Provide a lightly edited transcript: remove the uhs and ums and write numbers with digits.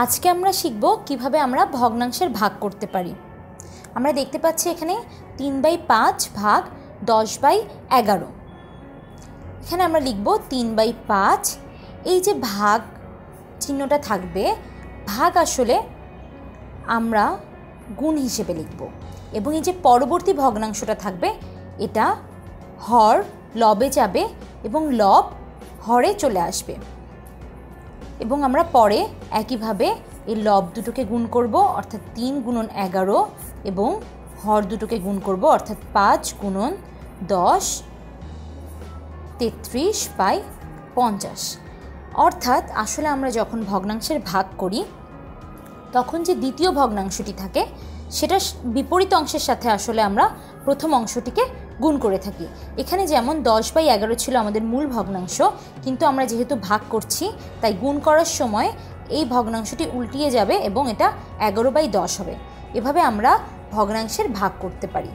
আজকে আমরা শিখব কিভাবে আমরা ভগ্নাংশের ভাগ করতে পারি। আমরা দেখতে পাচ্ছি এখানে 3/5 ভাগ 10/11। এখানে আমরা লিখব 3/5। এই যে ভাগ চিহ্নটা থাকবে, ভাগ আসলে আমরা গুণ হিসেবে লিখব, এবং এই যে পরবর্তী ভগ্নাংশটা থাকবে এটা হর লবে যাবে এবং লব হরে চলে আসবে, এবং আমরা পরে একইভাবে এই লব দুটোকে গুণ করব অর্থাৎ 3 গুণন 11, এবং হর দুটোকে গুণ করব অর্থাৎ 5 গুণন 10 33/50। অর্থাৎ আসলে আমরা যখন ভগ্নাংশের ভাগ করি তখন যে দ্বিতীয় ভগ্নাংশটি থাকে সেটা বিপরীত অংশের সাথে আসলে আমরা প্রথম অংশটিকে গুণ করে থাকি। এখানে যেমন 10/11 ছিল আমাদের মূল ভগ্নাংশ, কিন্তু আমরা যেহেতু ভাগ করছি তাই গুণ করার সময় এই ভগ্নাংশটি উল্টিয়ে যাবে এবং এটা 11/10 হবে। এভাবে আমরা ভগ্নাংশের ভাগ করতে পারি।